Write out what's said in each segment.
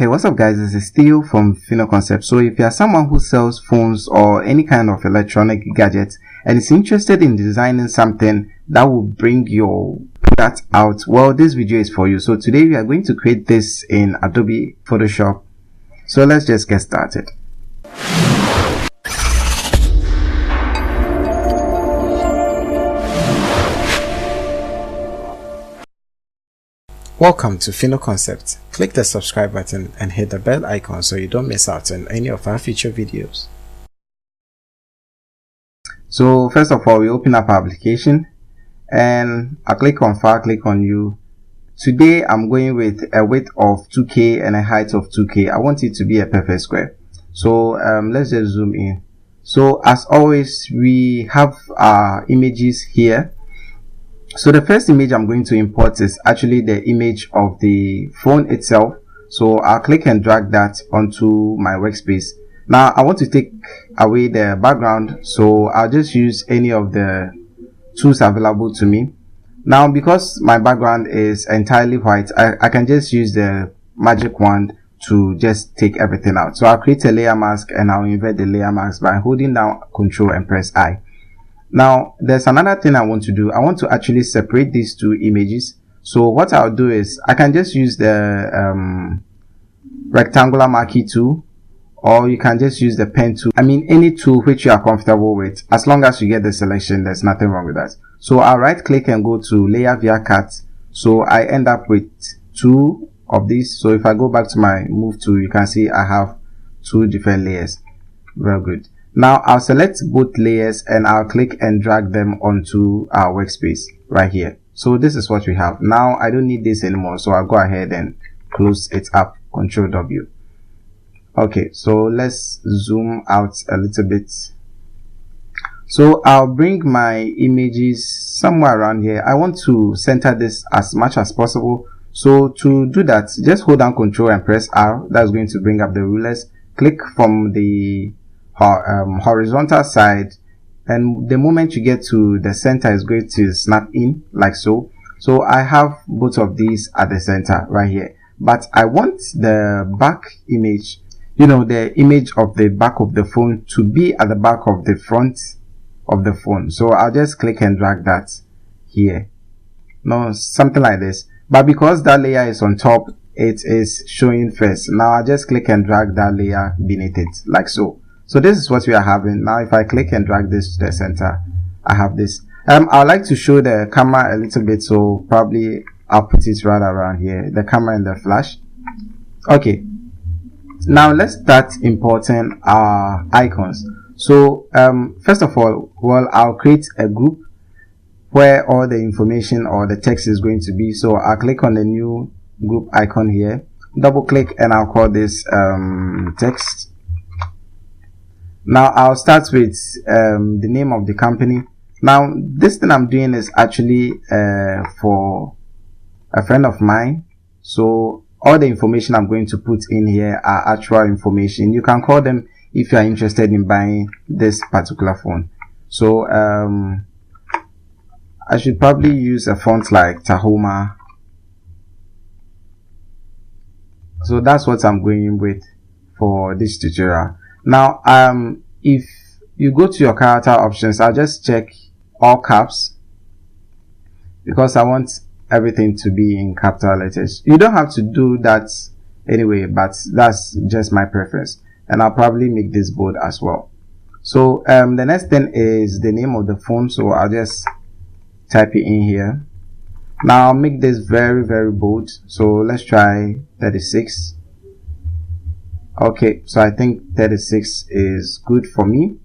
Hey, what's up guys, this is Theo from Concept. So if you are someone who sells phones or any kind of electronic gadgets and is interested in designing something that will bring your product out, well, this video is for you. So today we are going to create this in Adobe Photoshop. So let's just get started. Welcome to Concept. Click the subscribe button and hit the bell icon so you don't miss out on any of our future videos. So first of all, we open up our application and I click on File, click on New. Today I'm going with a width of 2K and a height of 2K. I want it to be a perfect square. So let's just zoom in. So as always, we have our images here. So the first image I'm going to import is actually the image of the phone itself. So I'll click and drag that onto my workspace. Now I want to take away the background, so I'll just use any of the tools available to me. Now because my background is entirely white, I can just use the magic wand to just take everything out. So I'll create a layer mask and I'll invert the layer mask by holding down Ctrl and press I. Now there's another thing I want to do. I want to actually separate these two images. So what I'll do is I can just use the rectangular marquee tool, or you can just use the pen tool. I mean any tool which you are comfortable with. As long as you get the selection, there's nothing wrong with that. So I'll right click and go to layer via cut. So I end up with two of these. So if I go back to my move tool, you can see I have two different layers. Very good. Now I'll select both layers and I'll click and drag them onto our workspace right here. So this is what we have. Now I don't need this anymore, so I'll go ahead and close it up, Ctrl W. Okay, so let's zoom out a little bit. So I'll bring my images somewhere around here. I want to center this as much as possible. So to do that, just hold down Ctrl and press R. That's going to bring up the rulers. Click from the horizontal side, and the moment you get to the center is going to snap in like so. So I have both of these at the center right here, but I want the back image, you know, the image of the back of the phone to be at the back of the front of the phone. So I'll just click and drag that here, no, something like this. But because that layer is on top, it is showing first. Now I just click and drag that layer beneath it like so. So this is what we are having. Now if I click and drag this to the center, I have this. I would like to show the camera a little bit, so probably I'll put it right around here, the camera and the flash. Okay, now let's start importing our icons. So first of all, well, I'll create a group where all the information or the text is going to be. So I'll click on the new group icon here, double click, and I'll call this text. Now I'll start with the name of the company. Now this thing I'm doing is actually for a friend of mine. So all the information I'm going to put in here are actual information. You can call them if you are interested in buying this particular phone. So I should probably use a font like Tahoma. So that's what I'm going with for this tutorial. Now if you go to your character options, I'll just check all caps because I want everything to be in capital letters. You don't have to do that anyway, but that's just my preference, and I'll probably make this bold as well. So the next thing is the name of the phone, so I'll just type it in here. Now I'll make this very, very bold, so let's try 36. Okay, so I think 36 is good for me.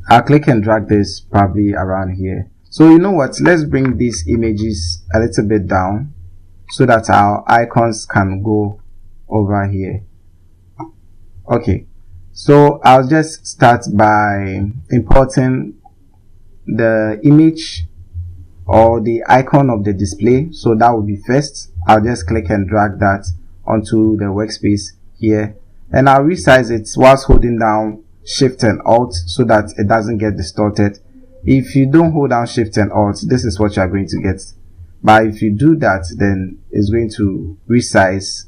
I'll click and drag this probably around here. So you know what, let's bring these images a little bit down so that our icons can go over here. Okay, so I'll just start by importing the image or the icon of the display. So that will be first. I'll just click and drag that onto the workspace here, and I'll resize it whilst holding down Shift and Alt so that it doesn't get distorted. If you don't hold down Shift and Alt, this is what you are going to get, but if you do that, then it's going to resize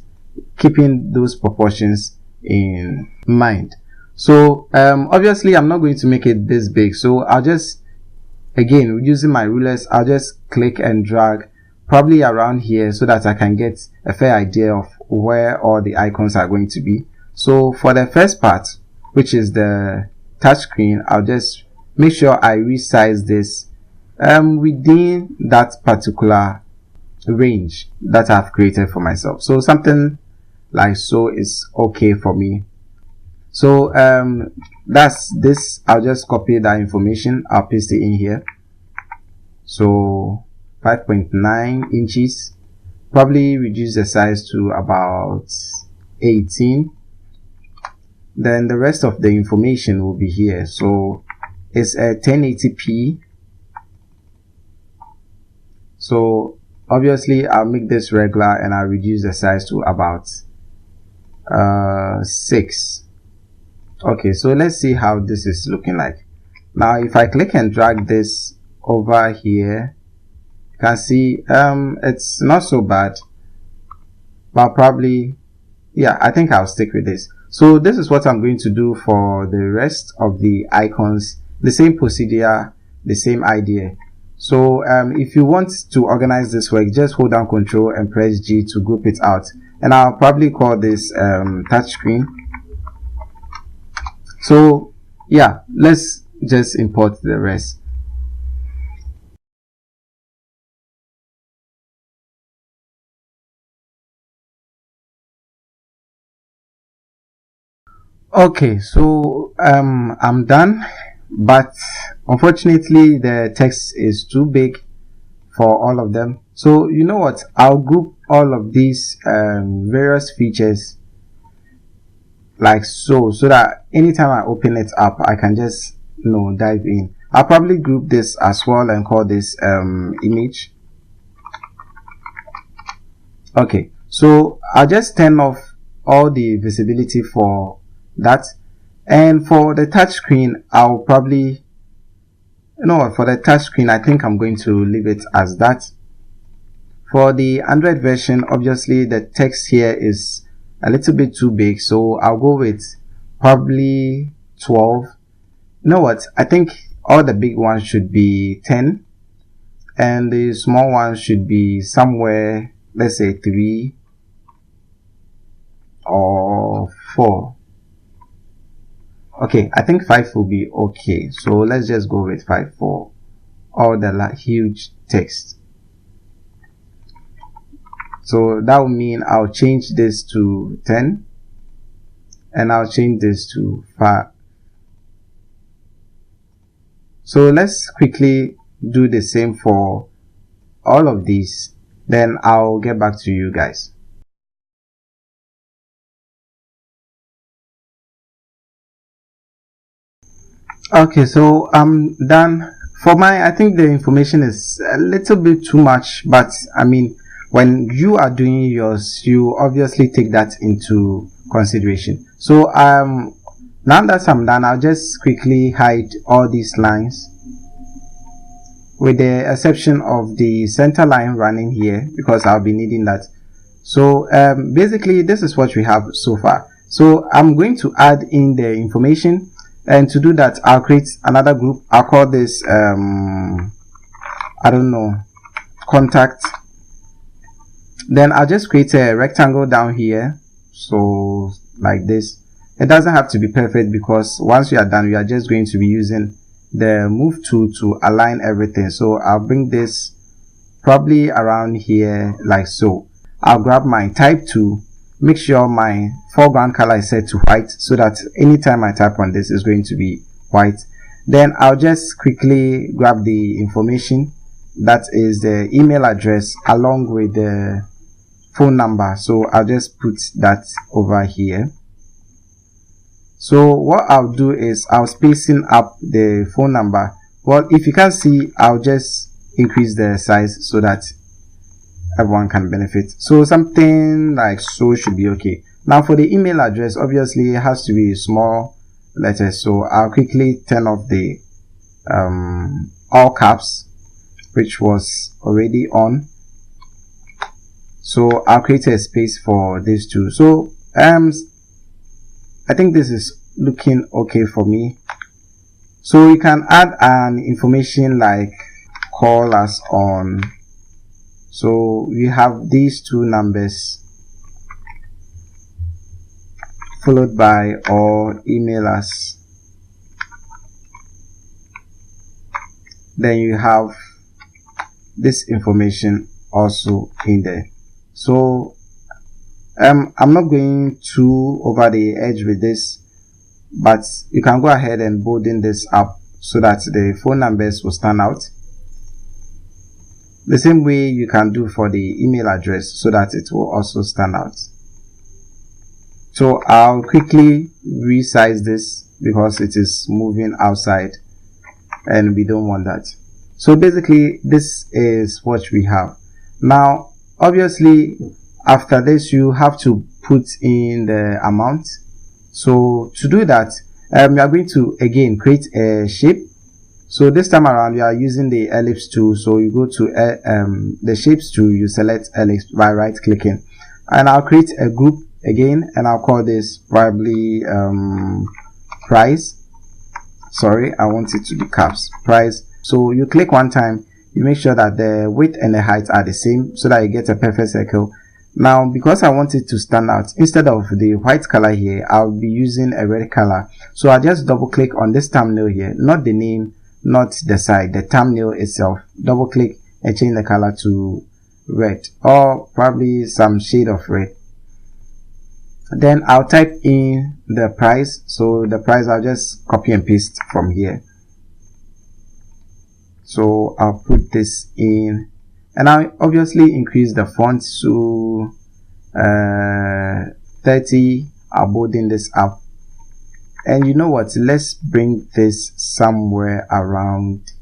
keeping those proportions in mind. So obviously I'm not going to make it this big, so I'll just, again, using my rulers, I'll just click and drag probably around here so that I can get a fair idea of where all the icons are going to be. So for the first part, which is the touchscreen, I'll just make sure I resize this within that particular range that I've created for myself. So something like so is okay for me. So that's this. I'll just copy that information, I'll paste it in here. So 5.9 inches, probably reduce the size to about 18. Then the rest of the information will be here. So it's a 1080p. So obviously I'll make this regular and I'll reduce the size to about 6. Okay, so let's see how this is looking like. Now if I click and drag this over here, you can see it's not so bad, but probably, yeah, I think I'll stick with this. So this is what I'm going to do for the rest of the icons. The same procedure, the same idea. So if you want to organize this work, just hold down Ctrl and press G to group it out, and I'll probably call this touchscreen. So yeah, let's just import the rest. Okay, so I'm done, but unfortunately the text is too big for all of them. So you know what, I'll group all of these various features like so that anytime I open it up, I can just dive in. I'll probably group this as well and call this image. Okay, so I'll just turn off all the visibility for that, and for the touchscreen I'll probably, for the touchscreen I think I'm going to leave it as that. For the Android version, obviously the text here is a little bit too big, so I'll go with probably 12. You know what, I think all the big ones should be 10 and the small ones should be somewhere, let's say 3 or 4. Okay, I think 5 will be okay, so let's just go with 5 for all the huge text. So that will mean I'll change this to 10 and I'll change this to 5. So let's quickly do the same for all of these, then I'll get back to you guys. Okay, so I'm done. For mine, I think the information is a little bit too much, but I mean, when you are doing yours, you obviously take that into consideration. So now that I'm done, I'll just quickly hide all these lines, with the exception of the center line running here, because I'll be needing that. So basically this is what we have so far. So I'm going to add in the information, and to do that I'll create another group. I'll call this I don't know, contact. Then I'll just create a rectangle down here, so like this. It doesn't have to be perfect, because once we are done we are just going to be using the move tool to align everything. So I'll bring this probably around here like so. I'll grab my type tool, make sure my foreground color is set to white, so that anytime I type on this it's going to be white. Then I'll just quickly grab the information, that is the email address along with the phone number. So I'll just put that over here. So what I'll do is I'll spacing up the phone number. Well, if you can't see, I'll just increase the size so that everyone can benefit. So something like so should be okay. Now for the email address, obviously it has to be small letters, so I'll quickly turn off the all caps, which was already on. So I'll create a space for these two. So I think this is looking okay for me. So you can add an information like call us on. So we have these two numbers followed by or email us. Then you have this information also in there. So I'm not going too over the edge with this, but you can go ahead and bolden this up so that the phone numbers will stand out. The same way you can do for the email address so that it will also stand out. So I'll quickly resize this because it is moving outside and we don't want that. So basically this is what we have. Now obviously after this you have to put in the amount. So to do that we are going to again create a shape. So this time around we are using the ellipse tool. So you go to the shapes tool, you select ellipse by right clicking, and I'll create a group again, and I'll call this probably price. Sorry, I want it to be caps, price. So you click one time, you make sure that the width and the height are the same so that you get a perfect circle. Now because I want it to stand out, instead of the white color here, I'll be using a red color. So I just double click on this thumbnail here, not the name, not the side, the thumbnail itself. Double click and change the color to red, or probably some shade of red. Then I'll type in the price. So the price I'll just copy and paste from here. So I'll put this in, and I'll obviously increase the font to 30. I'll bolden this up. And you know what, let's bring this somewhere around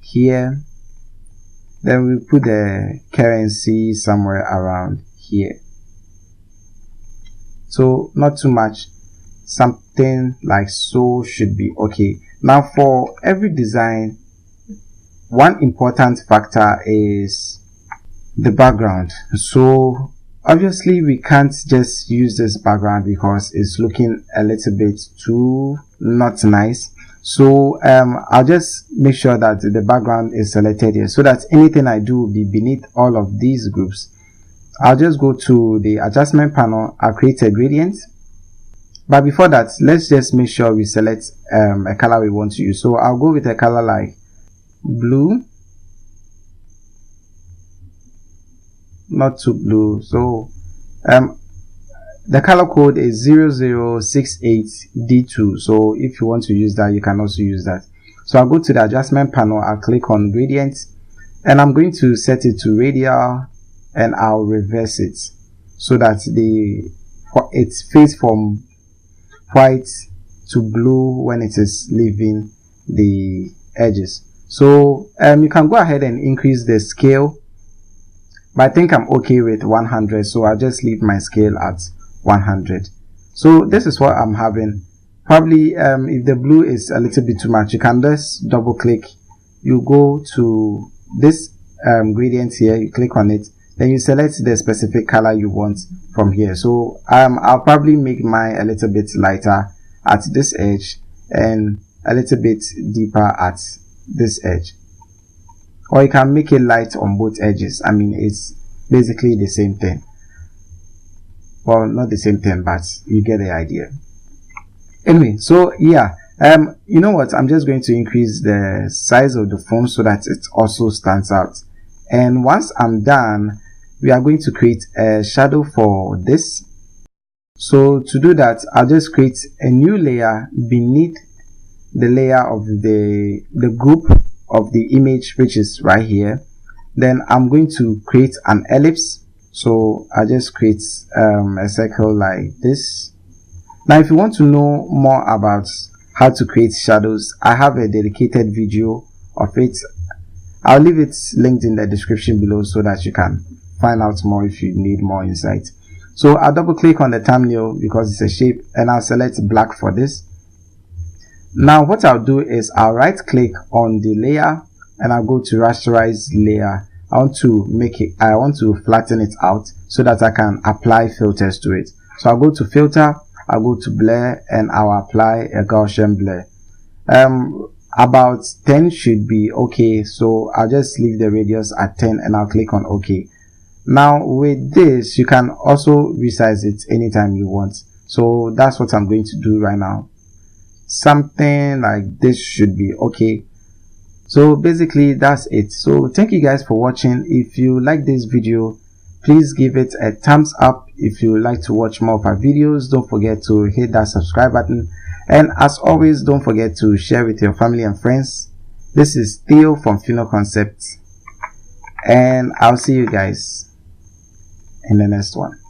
here. Then we put the currency somewhere around here. So not too much, something like so should be okay. Now for every design, one important factor is the background. So obviously we can't just use this background because it's looking a little bit too not nice. So I'll just make sure that the background is selected here so that anything I do will be beneath all of these groups. I'll just go to the adjustment panel. I'll create a gradient, but before that let's just make sure we select a color we want to use. So I'll go with a color like blue, not too blue. So the color code is 0068D2. so if you want to use that, you can also use that. So I'll go to the adjustment panel, I'll click on gradient, and I'm going to set it to radial, and I'll reverse it so that it's fades from white to blue when it is leaving the edges. So you can go ahead and increase the scale, but I think I'm okay with 100, so I'll just leave my scale at 100. So this is what I'm having. Probably if the blue is a little bit too much, you can just double click, you go to this gradient here, you click on it, then you select the specific color you want from here. So I'll probably make mine a little bit lighter at this edge and a little bit deeper at this edge, or you can make it light on both edges. I mean, it's basically the same thing. Well, not the same thing, but you get the idea. Anyway, so yeah, you know what, I'm just going to increase the size of the font so that it also stands out. And once I'm done, we are going to create a shadow for this. So to do that, I'll just create a new layer beneath the layer of the group of the image, which is right here. Then I'm going to create an ellipse. So I just create a circle like this. Now if you want to know more about how to create shadows, I have a dedicated video of it. I'll leave it linked in the description below so that you can find out more if you need more insight. So I'll double click on the thumbnail because it's a shape, and I'll select black for this. Now what I'll do is I'll right click on the layer and I'll go to rasterize layer. I want to flatten it out so that I can apply filters to it. So I'll go to filter, I'll go to blur, and I'll apply a Gaussian blur. About 10 should be okay, so I'll just leave the radius at 10 and I'll click on OK. Now with this, you can also resize it anytime you want. So that's what I'm going to do right now. Something like this should be okay. So basically that's it. So thank you guys for watching. If you like this video, please give it a thumbs up. If you like to watch more of our videos, don't forget to hit that subscribe button. And as always, don't forget to share with your family and friends. This is Theo from Fino Concepts, and I'll see you guys in the next one.